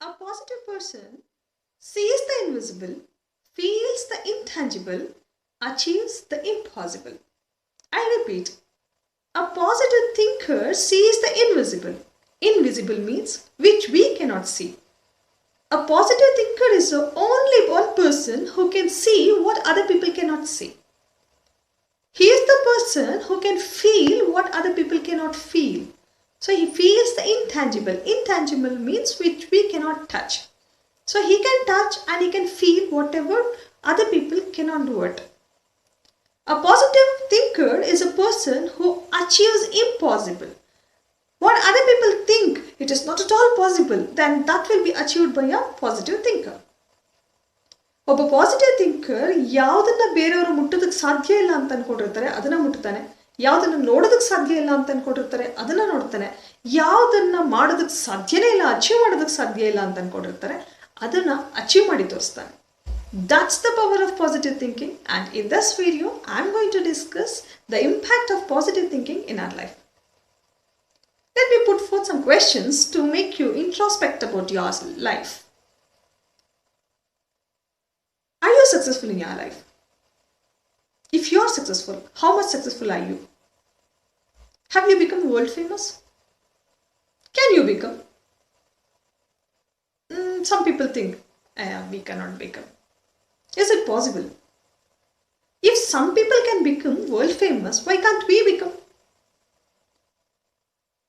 A positive person sees the invisible, feels the intangible, achieves the impossible. I repeat, a positive thinker sees the invisible. Invisible means which we cannot see. A positive thinker is the only one person who can see what other people cannot see. He is the person who can feel what other people cannot feel. So he feels the intangible. Intangible means which we cannot touch. So he can touch and he can feel whatever other people cannot do it. A positive thinker is a person who achieves impossible. What other people think it is not at all possible, then that will be achieved by a positive thinker. ಒಬ್ಬ positive thinker ಯಾವುದನ್ನ ಬೇರೆಯವರು ಮುಟ್ಟೋದಕ್ಕೆ ಸಾಧ್ಯ ಇಲ್ಲ ಅಂತ ಅನ್ಕೊಂಡಿರ್ತಾರೆ ಅದನ್ನ ಮುಟ್ತಾನೆ, ಯಾವುದನ್ನ ನೋಡೋದಕ್ಕೆ ಸಾಧ್ಯ ಇಲ್ಲ ಅಂತ ಅನ್ಕೊಂಡಿರ್ತಾರೆ ಅದನ್ನ ನೋಡ್ತಾನೆ, ಯಾವುದನ್ನ ಮಾಡೋದಕ್ಕೆ ಸಾಧ್ಯನೇ ಇಲ್ಲ, ಅಚೀವ್ ಮಾಡೋದಕ್ಕೆ ಸಾಧ್ಯ ಇಲ್ಲ ಅಂತ ಅನ್ಕೊಂಡಿರ್ತಾರೆ ಅದನ್ನ ಅಚೀವ್ ಮಾಡಿ ತೋರಿಸ್ತಾನೆ. That's the power of positive thinking, and in this video I'm going to discuss the impact of positive thinking in our life. Let me put forth some questions to make you introspect about your life. Are you successful in your life? If you are successful, how much successful are you? Have you become world famous? Can you become? Some people think we cannot become. Is it possible? If some people can become world famous, why can't we become?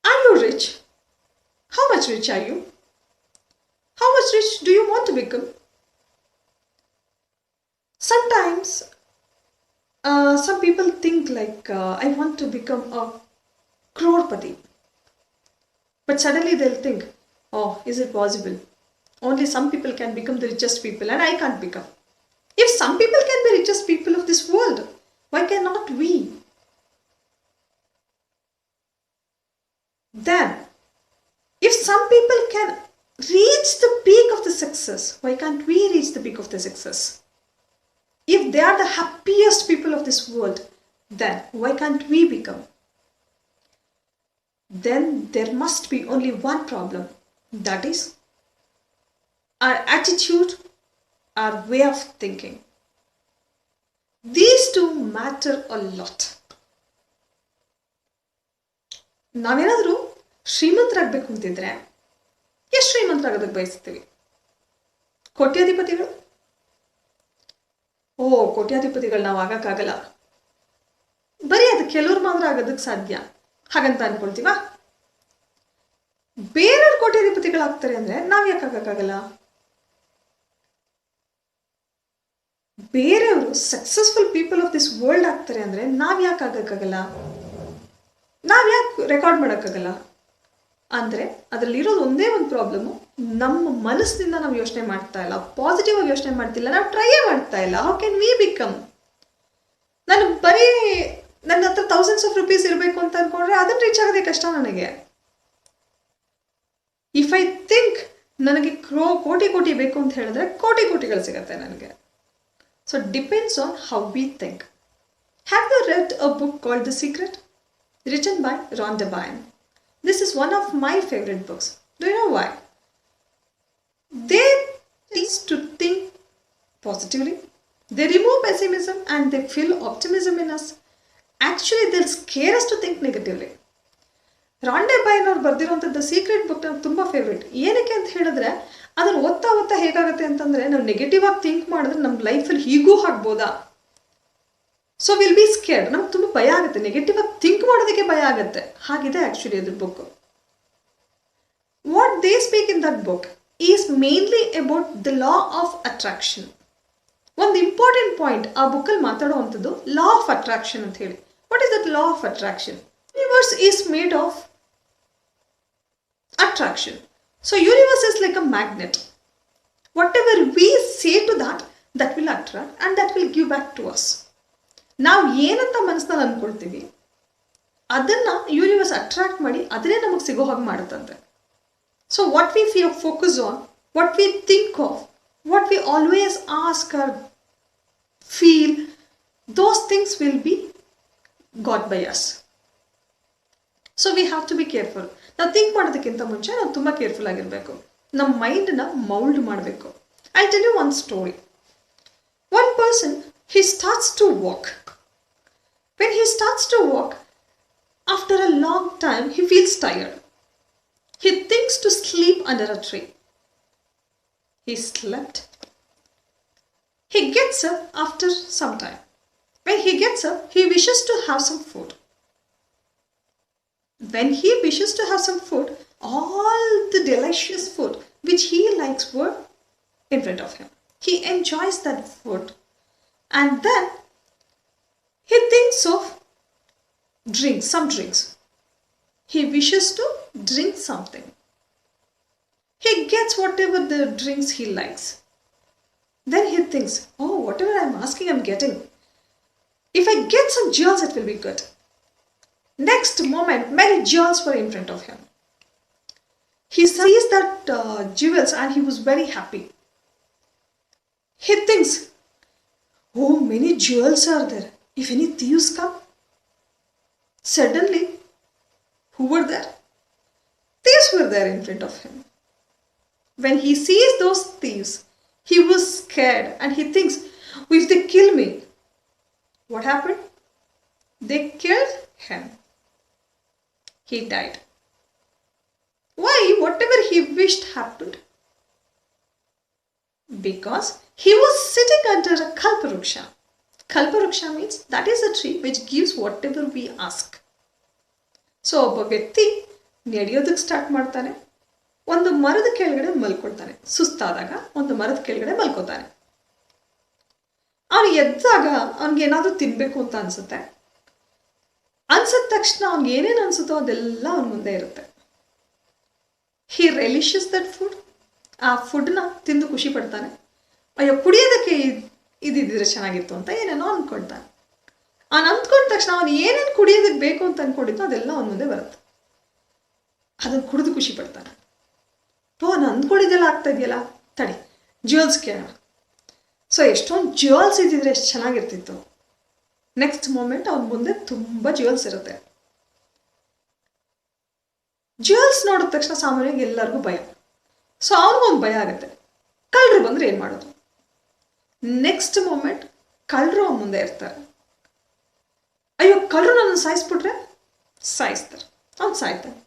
Are you rich? How much rich are you? How much rich do you want to become? Sometimes some people think like I want to become a crorepati. But suddenly they'll think, oh, is it possible? Only some people can become the richest people and I can't become. If some people can be richest people of this world, why cannot we? Then, if some people can reach the peak of the success, why can't we reach the peak of the success? If they are the happiest people of this world, then why can't we become? Then there must be only one problem. That is our attitude, our way of thinking. These two matter a lot. ನಾವೇನಾದರೂ ಶ್ರೀಮಂತರಾಗಬೇಕು ಅಂತಿದ್ರೆ ಎಷ್ಟು ಶ್ರೀಮಂತರಾಗೋದಕ್ಕೆ ಬಯಸ್ತೀವಿ? ಕೋಟ್ಯಾಧಿಪತಿಗಳು? ಕೋಟ್ಯಾಧಿಪತಿಗಳು ನಾವು ಆಗಕ್ಕಾಗಲ್ಲ, ಬರೀ ಅದು ಕೆಲವ್ರು ಮಾತ್ರ ಆಗೋದಕ್ಕೆ ಸಾಧ್ಯ ಹಾಗಂತ ಅನ್ಕೊಳ್ತೀವ. ಬೇರೆಯವ್ರು ಕೋಟ್ಯಾಧಿಪತಿಗಳಾಗ್ತಾರೆ ಅಂದ್ರೆ ನಾವ್ ಯಾಕೆ ಆಗಕ್ಕಾಗಲ್ಲ? ಬೇರೆಯವರು successful people of this world ಆಗ್ತಾರೆ ಅಂದ್ರೆ ನಾವ್ ಯಾಕೆ ಆಗಕ್ಕಾಗಲ್ಲ? ನಾವ್ ಯಾಕೆ ರೆಕಾರ್ಡ್ ಮಾಡೋಕ್ಕಾಗಲ್ಲ ಅಂದ್ರೆ ಅದ್ರಲ್ಲಿರೋದು ಒಂದೇ ಒಂದು ಪ್ರಾಬ್ಲಮ್, ನಮ್ಮ ಮನಸ್ಸಿನಿಂದ ನಾವು ಯೋಚನೆ ಮಾಡ್ತಾ ಇಲ್ಲ, ಪಾಸಿಟಿವ್ ಆಗಿ ಯೋಚನೆ ಮಾಡ್ತಿಲ್ಲ, ನಾವು ಟ್ರೈ ಮಾಡ್ತಾ ಇಲ್ಲ. How can we become? ನಾನು ಬರೀ ನನ್ನ ಹತ್ರ ಥೌಸಂಡ್ಸ್ ಆಫ್ ರುಪೀಸ್ ಇರಬೇಕು ಅಂತ ಅನ್ಕೊಂಡ್ರೆ ಅದನ್ನ ರೀಚ್ ಆಗೋದೇ ಕಷ್ಟ ನನಗೆ. ಇಫ್ ಐ ಥಿಂಕ್ ನನಗೆ ಕೋಟಿ ಬೇಕು ಅಂತ ಹೇಳಿದ್ರೆ ಕೋಟಿಗಳು ಸಿಗತ್ತೆ ನನಗೆ. So depends on how we think. Have you read a book called the secret, written by Rhonda Byrne? This is one of my favorite books. Do you know why? They teach to think positively. They remove pessimism and they fill optimism in us. Actually, they'll scare us to think negatively. ರಾಂಡೆ ಬೈರ್ನ್ ಅವ್ರು ಬರೆದಿರುವಂಥದ್ದು secret book ನಂಗೆ ತುಂಬ favourite. ಏನಕ್ಕೆ ಅಂತ ಹೇಳಿದ್ರೆ ಅದನ್ನು ಓದ್ತಾ ಹೇಗಾಗುತ್ತೆ ಅಂತಂದರೆ ನಾವು ನೆಗೆಟಿವ್ ಆಗಿ ಥಿಂಕ್ ಮಾಡಿದ್ರೆ ನಮ್ಮ ಲೈಫಲ್ಲಿ ಹೀಗೂ ಆಗ್ಬೋದಾ, ಸೊ ವಿಲ್ ಬಿ ಸ್ಕೇರ್ಡ್. ನಮ್ಗೆ ತುಂಬ ಭಯ ಆಗುತ್ತೆ, ನೆಗೆಟಿವ್ ಆಗಿ ಥಿಂಕ್ ಮಾಡೋದಕ್ಕೆ ಭಯ ಆಗುತ್ತೆ. ಹಾಗಿದೆ ಆ್ಯಕ್ಚುಲಿ ಅದ್ರ book. What they speak in that book is mainly about the law of attraction. ಒಂದು ಇಂಪಾರ್ಟೆಂಟ್ ಪಾಯಿಂಟ್ ಆ ಬುಕ್ಕಲ್ಲಿ ಮಾತಾಡುವಂಥದ್ದು ಲಾ ಆಫ್ ಅಟ್ರಾಕ್ಷನ್ ಅಂತ ಹೇಳಿ. What is that law of attraction? Universe is made of attraction. So universe is like a magnet. Whatever we say to that will attract and that will give back to us. ನಾವು ಏನಂತ ಮನಸ್ಸಿನಲ್ಲಿ ಅಂದ್ಕೊಳ್ತೀವಿ ಅದನ್ನ universe attract ಮಾಡಿ ಅದನ್ನೇ ನಮಗೆ ಸಿಗೋ ಹಾಗೆ ಮಾಡುತ್ತಂತೆ. So what we focus on, what we think of, what we always ask or feel, those things will be got by us. So we have to be careful. ನಾವು ಥಿಂಕ್ ಮಾಡೋದಕ್ಕಿಂತ ಮುಂಚೆ ನಾವು ತುಂಬ ಕೇರ್ಫುಲ್ ಆಗಿರಬೇಕು. ನಮ್ಮ ಮೈಂಡನ್ನ ಮೌಲ್ಡ್ ಮಾಡಬೇಕು. I tell you one story. One person, he starts to walk. When he starts to walk, after a long time, he feels tired. He thinks to sleep under a tree. He slept. He gets up after some time. When he gets up, he wishes to have some food. When he wishes to have some food, all the delicious food which he likes were in front of him. He enjoys that food, and then he thinks of some drinks. He wishes to drink something. He gets whatever the drinks he likes. Then he thinks, oh, whatever I'm asking, I'm getting. If I get some jewels, it will be good. Next moment, many jewels were in front of him. He sees that jewels and he was very happy. He thinks, oh, many jewels are there. If any thieves come. Suddenly, who were there? Thieves were there in front of him. When he sees those thieves, he was scared and he thinks, oh, if they kill me. What happened? They killed him. He died. Why? Whatever he wished happened. Because he was sitting under a kalparuksha. Kalparuksha means that is a tree which gives whatever we ask. So ಒಬ್ಬ ವ್ಯಕ್ತಿ ನಡೆಯೋದಕ್ಕೆ start ಮಾಡ್ತಾನೆ, ಒಂದು ಮರದ ಕೆಳಗಡೆ ಮಲ್ಕೊಳ್ತಾನೆ. ಸುಸ್ತಾದಾಗ ಒಂದು ಮರದ ಕೆಳಗಡೆ ಮಲ್ಕೋತಾನೆ. ಅವನು ಎದ್ದಾಗ ಅವನಿಗೆ ಏನಾದರೂ ತಿನ್ಬೇಕು ಅಂತ ಅನ್ಸುತ್ತೆ. ಅನ್ಸಿದ ತಕ್ಷಣ ಅವ್ನಿಗೆ ಏನೇನು ಅನ್ಸುತ್ತೋ ಅದೆಲ್ಲ ಅವನ ಮುಂದೆ ಇರುತ್ತೆ. ಹಿ ರಿಲಿಷಸ್ ದಟ್ ಫುಡ್. ಆ ಫುಡ್ನ ತಿಂದು ಖುಷಿ ಪಡ್ತಾನೆ. ಅಯ್ಯೋ, ಕುಡಿಯೋದಕ್ಕೆ ಇದಿದ್ರೆ ಚೆನ್ನಾಗಿತ್ತು ಅಂತ ಏನೇನೋ ಅಂದ್ಕೊಳ್ತಾನೆ. ಅವನು ಅಂದ್ಕೊಂಡ ತಕ್ಷಣ ಅವನು ಏನೇನು ಕುಡಿಯೋದಕ್ಕೆ ಬೇಕು ಅಂತ ಅಂದ್ಕೊಂಡಿದ್ದು ಅದೆಲ್ಲ ಅವನ ಮುಂದೆ ಬರುತ್ತೆ. ಅದನ್ನು ಕುಡಿದು ಖುಷಿ ಪಡ್ತಾನೆ. ಅವನು ಅಂದ್ಕೊಂಡಿದ್ದೆಲ್ಲ ಆಗ್ತಾ ಇದೆಯಲ್ಲ, ತಡಿ ಜ್ಯುವೆಲ್ಸ್ ಕೇಳೋಣ. ಸೊ ಎಷ್ಟೊಂದು ಜ್ಯುವೆಲ್ಸ್ ಇದ್ದಿದ್ರೆ ಎಷ್ಟು ಚೆನ್ನಾಗಿರ್ತಿತ್ತು. ನೆಕ್ಸ್ಟ್ ಮೂಮೆಂಟ್ ಅವನ ಮುಂದೆ ತುಂಬ ಜ್ಯುವೆಲ್ಸ್ ಇರುತ್ತೆ. ಜ್ಯುವೆಲ್ಸ್ ನೋಡಿದ ತಕ್ಷಣ ಸಾಮಾನ್ಯವಾಗಿ ಎಲ್ಲರಿಗೂ ಭಯ. ಸೊ ಅವನಿಗೊಂದು ಭಯ ಆಗುತ್ತೆ, ಕಳ್ಳರು ಬಂದರೆ ಏನು ಮಾಡೋದು. ನೆಕ್ಸ್ಟ್ ಮೂಮೆಂಟ್ ಕಳ್ಳರು ಅವನ ಮುಂದೆ ಇರ್ತಾರೆ. ಅಯ್ಯೋ, ಕಳ್ಳರು ನನ್ನ ಸಾಯಿಸ್ಬಿಟ್ರೆ ಸಾಯಿಸ್ತಾರೆ. ಅವ್ನು ಸಾಯ್ತಾನೆ.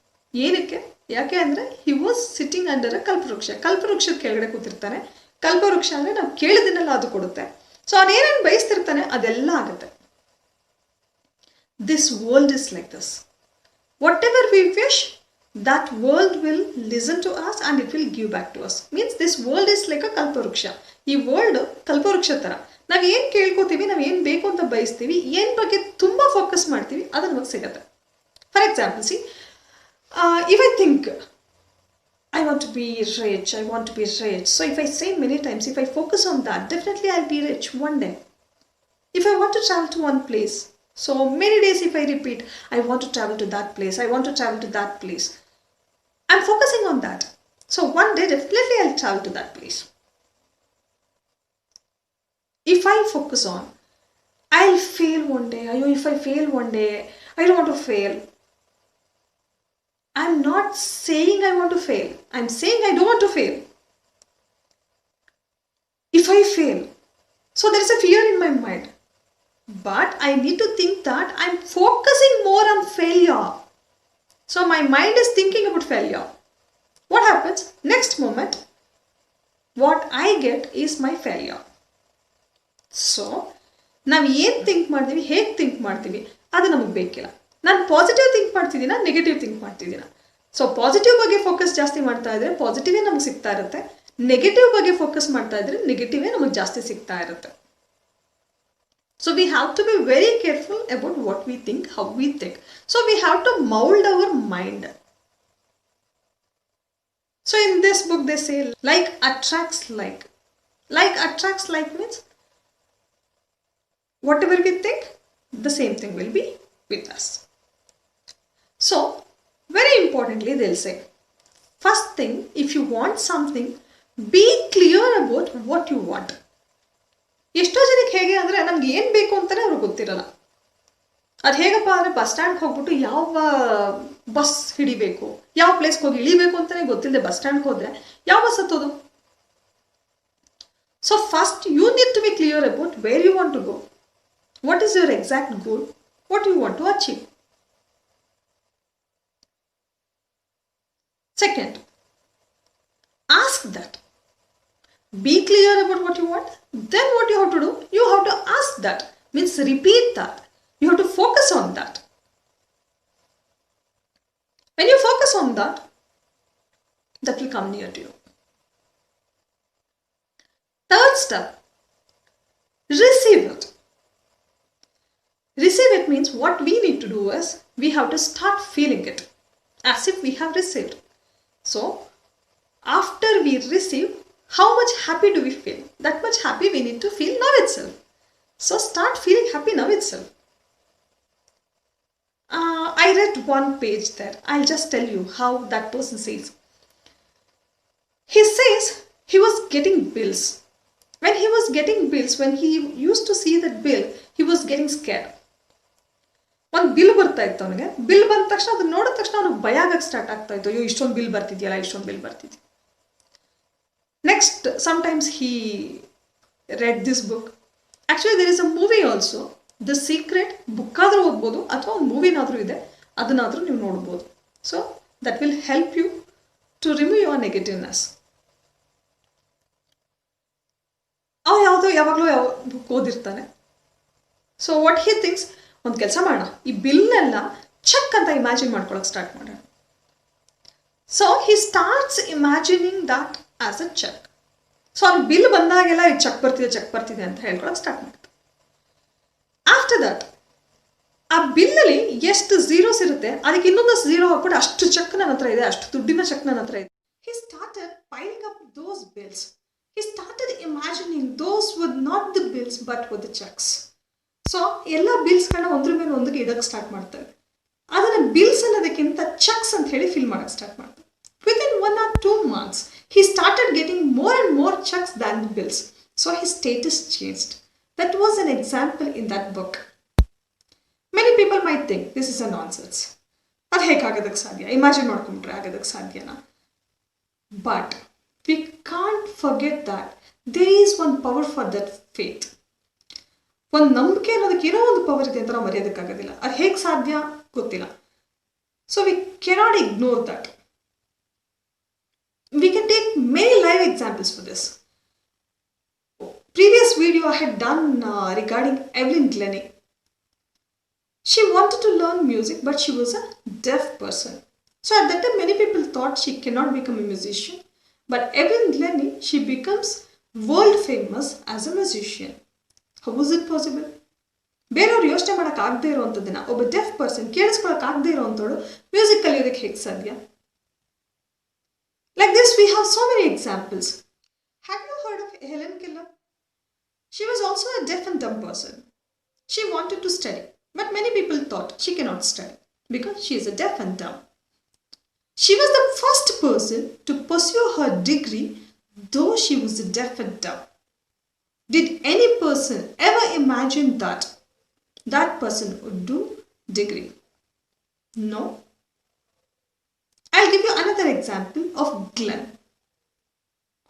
ಏನಕ್ಕೆ? ಯಾಕೆ ಅಂದರೆ he was sitting under a ಕಲ್ಪವೃಕ್ಷ. ಕಲ್ಪವೃಕ್ಷದ ಕೆಳಗಡೆ ಕೂತಿರ್ತಾನೆ. ಕಲ್ಪವೃಕ್ಷ ಅಂದರೆ ನಾವು ಕೇಳಿದನ್ನೆಲ್ಲ ಅದು ಕೊಡುತ್ತೆ. ಸೊ ಅವನೇನೇನು ಬಯಸ್ತಿರ್ತಾನೆ ಅದೆಲ್ಲ ಆಗುತ್ತೆ. This world is like this. What ever we wish, that world will listen to us and it will give back to us. Means this world is like a kalparuksha. ಈ ವರ್ಲ್ಡ್ ಕಲ್ಪವೃಕ್ಷ ಥರ. ನಾವು ಏನು ಕೇಳ್ಕೊತೀವಿ, ನಾವು ಏನು ಬೇಕು ಅಂತ ಬಯಸ್ತೀವಿ, ಏನು ಬಗ್ಗೆ ತುಂಬ ಫೋಕಸ್ ಮಾಡ್ತೀವಿ, ಅದು ನಮಗೆ ಸಿಗುತ್ತೆ. For example, C, if I think I want to be rich, I want to be rich. So if I say many times, if I focus on that, definitely I'll be rich one day. If I want to travel to one place, so many days if I repeat, I want to travel to that place, I want to travel to that place, I'm focusing on that. So one day definitely I'll travel to that place. If I focus on, I'll fail one day. If I fail one day, I don't want to fail. I'm not saying I want to fail. I'm saying I don't want to fail. If I fail, so there is a fear in my mind. But I need to think that I'm focusing more on failure. So my mind is thinking about failure. What happens? Next moment, what I get is my failure. So, ನಾವು ಏನು think ಮಾಡ್ತೀವಿ, ಹೇಗೆ think ಮಾಡ್ತೀವಿ, ಅದು ನಮಗೆ ಬೇಕಿಲ್ಲ. ನಾನು positive think ಮಾಡ್ತಿದ್ದೀನ, ನೆಗೆಟಿವ್ ಥಿಂಕ್ ಮಾಡ್ತಿದ್ದೀನ. ಸೊ ಪಾಸಿಟಿವ್ ಬಗ್ಗೆ ಫೋಕಸ್ ಜಾಸ್ತಿ ಮಾಡ್ತಾ ಇದ್ರೆ ಪಾಸಿಟಿವೇ ನಮಗೆ ಸಿಗ್ತಾ ಇರುತ್ತೆ. ನೆಗೆಟಿವ್ ಬಗ್ಗೆ ಫೋಕಸ್ ಮಾಡ್ತಾ ಇದ್ರೆ ನೆಗೆಟಿವೇ ನಮಗೆ ಜಾಸ್ತಿ ಸಿಗ್ತಾ ಇರುತ್ತೆ. So we have to be very careful about what we think, how we think. So we have to mold our mind. So in this book they say like attracts like. Like attracts like means whatever we think, the same thing will be with us. So very importantly they'll say, first thing, if you want something, be clear about what you want. ಎಷ್ಟೋ ಜನಕ್ಕೆ ಹೇಗೆ ಅಂದರೆ ನಮ್ಗೆ ಏನು ಬೇಕು ಅಂತಲೇ ಅವ್ರಿಗೆ ಗೊತ್ತಿರಲ್ಲ. ಅದು ಹೇಗಪ್ಪ ಅಂದರೆ ಬಸ್ ಸ್ಟ್ಯಾಂಡ್ಗೆ ಹೋಗ್ಬಿಟ್ಟು ಯಾವ ಬಸ್ ಹಿಡಿಬೇಕು, ಯಾವ ಪ್ಲೇಸ್ಗೆ ಹೋಗಿ ಇಳಿಬೇಕು ಅಂತಾನೆ ಗೊತ್ತಿಲ್ಲದೆ ಬಸ್ ಸ್ಟ್ಯಾಂಡ್ಗೆ ಹೋದ್ರೆ ಯಾವ ಬಸ್ ಹತ್ತೋದು? So first you need to be clear about where you want to go, what is your exact goal, what you want to achieve. Second, ask that. Be clear about what you want. Then what you have to do? You have to ask that. Means repeat that. You have to focus on that. When you focus on that, that will come near to you. Third step, receive it. Receive it means what we need to do is we have to start feeling it as if we have received. So, after we receive, how much happy do we feel? That much happy we need to feel now itself. So, start feeling happy now itself. I read one page there. I'll just tell you how that person says. He says he was getting bills. When he was getting bills, when he used to see that bill, he was getting scared. ಒಂದು bill ಬರ್ತಾ ಇತ್ತು ಅವನಿಗೆ. Bill ಬಂದ ತಕ್ಷಣ ಅದನ್ನ ನೋಡಿದ ತಕ್ಷಣ ಅವನಿಗೆ ಭಯ ಆಗಕ್ಕೆ ಸ್ಟಾರ್ಟ್ ಆಗ್ತಾ ಇತ್ತು. ಅಯ್ಯೋ ಇಷ್ಟೊಂದು ಬಿಲ್ ಬರ್ತಿದ್ಯಲ್ಲ, ಇಷ್ಟೊಂದು ಬಿಲ್ ಬರ್ತಿದ್ಯಾ. Next sometimes he read this book. Actually there is a movie also, the secret. Book ಆದರೂ ಓದ್ಬೋದು ಅಥವಾ ಒಂದು ಮೂವಿನಾದರೂ ಇದೆ, ಅದನ್ನಾದರೂ ನೀವು ನೋಡ್ಬೋದು. So that will help you to remove your negativeness. ಅವ ಯಾವಾಗಲೂ ಯಾವ ಬುಕ್ ಓದಿರ್ತಾನೆ. ಸೊ ವಾಟ್ ಹಿ ಥಿಂಕ್ಸ್, ಒಂದು ಕೆಲಸ ಮಾಡೋಣ, ಈ ಬಿಲ್ನೆಲ್ಲ ಚೆಕ್ ಅಂತ ಇಮ್ಯಾಜಿನ್ ಮಾಡ್ಕೊಳಕ್ಕೆ ಸ್ಟಾರ್ಟ್ ಮಾಡೋಣ. So he starts imagining that as a check. So ಅವ್ನು ಬಿಲ್ ಬಂದಾಗೆಲ್ಲ ಇದು ಚೆಕ್ ಬರ್ತಿದೆ ಅಂತ ಹೇಳ್ಕೊಳಕ್ಕೆ ಸ್ಟಾರ್ಟ್ ಮಾಡ್ತಾರೆ. ಆಫ್ಟರ್ ದಟ್ ಆ ಬಿಲ್ಲಲ್ಲಿ ಎಷ್ಟು ಝೀರೋಸ್ ಇರುತ್ತೆ ಅದಕ್ಕೆ ಇನ್ನೊಂದಷ್ಟು ಝೀರೋ ಹಾಕ್ಬಿಟ್ಟು ಅಷ್ಟು ಚೆಕ್ ನನ್ನ ಹತ್ರ ಇದೆ, ಅಷ್ಟು ದುಡ್ಡಿನ ಚೆಕ್ ನನ್ನ ಹತ್ರ ಇದೆ. He started piling up those bills. He started imagining those would not the bills but with the cheques. So ಎಲ್ಲ ಬಿಲ್ಸ್ಗಳನ್ನ ಒಂದ್ರ ಮೇಲೆ ಒಂದಕ್ಕೆ ಇಡಕ್ಕೆ ಸ್ಟಾರ್ಟ್ ಮಾಡ್ತಾರೆ. ಅದನ್ನು ಬಿಲ್ಸ್ ಅನ್ನೋದಕ್ಕಿಂತ ಚೆಕ್ಸ್ ಅಂತ ಹೇಳಿ ಫಿಲ್ ಮಾಡಕ್ಕೆ ಸ್ಟಾರ್ಟ್ ಮಾಡ್ತಾರೆ. Within 1 or 2 months, he started getting more and more checks than the bills. So his status changed. That was an example in that book. Many people might think this is a nonsense. ಅದು ಹೇಗೆ ಆಗೋದಕ್ಕೆ ಸಾಧ್ಯ? Imagine ಮಾಡ್ಕೊಂಡ್ರೆ ಆಗೋದಕ್ಕೆ ಸಾಧ್ಯನಾ? But we can't forget that there is one power for that faith. ಒಂದು ನಂಬಿಕೆ ಅನ್ನೋದಕ್ಕೆ ಏನೋ ಒಂದು ಪವರ್ ಇದೆ ಅಂತ ನಾವು ಮರೆಯೋದಕ್ಕಾಗೋದಿಲ್ಲ. ಅದು ಹೇಗೆ ಸಾಧ್ಯ ಗೊತ್ತಿಲ್ಲ. So we cannot ignore that. We can take many live examples for this. Previous video I had done regarding Evelyn Glennie. She wanted to learn music but she was a deaf person. So at that time many people thought she cannot become a musician. But Evelyn Glennie, she becomes world famous as a musician. How was it possible? ಬೇರೆಯವ್ರು ಯೋಚನೆ ಮಾಡೋಕ್ಕಾಗದೇ ಇರೋವಂಥದ್ದನ್ನ ಒಬ್ಬ deaf person ಕೇಳಿಸ್ಕೊಳ್ಳೋಕ್ಕಾಗದೇ ಇರೋವಂಥವಳು music ಕಲಿಯೋದಕ್ಕೆ ಹೇಗೆ ಸಾಧ್ಯ? Like this, we have so many examples. Have you heard of Helen Keller? She was also a deaf and dumb person. She wanted to study, but many people thought she cannot study because she is a deaf and dumb. She was the first person to pursue her degree, though she was deaf and dumb. Did any person ever imagine that that person would do degree? No. I'll give you another example of Glenn,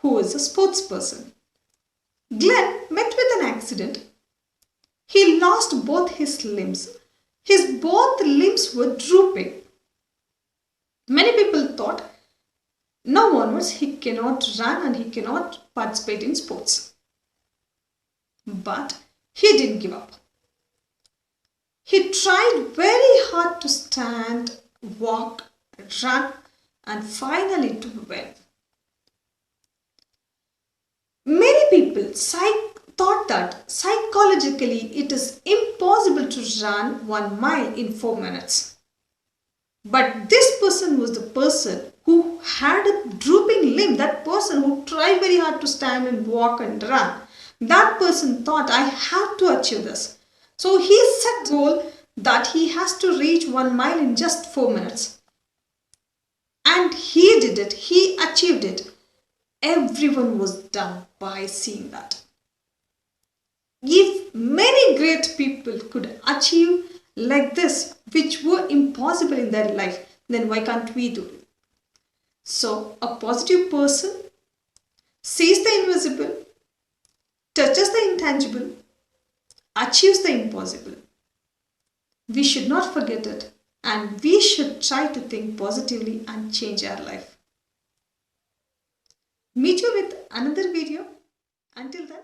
who is a sports person. Glenn met with an accident. He lost both his limbs. His both limbs were drooping. Many people thought now onwards he cannot run and he cannot participate in sports. But he didn't give up. He tried very hard to stand, walk, run, and finally to win. Many people thought that psychologically it is impossible to run 1 mile in 4 minutes. But this person was the person who had a drooping limb, that person who tried very hard to stand and walk and run. That person thought, I have to achieve this. So he set a goal that he has to reach 1 mile in just 4 minutes. And he did it. He achieved it. Everyone was done by seeing that. If many great people could achieve like this, which were impossible in their life, then why can't we do it? So, a positive person sees the invisible, touches the intangible, achieves the impossible. We should not forget it, and we should try to think positively and change our life. Meet you with another video. Until then,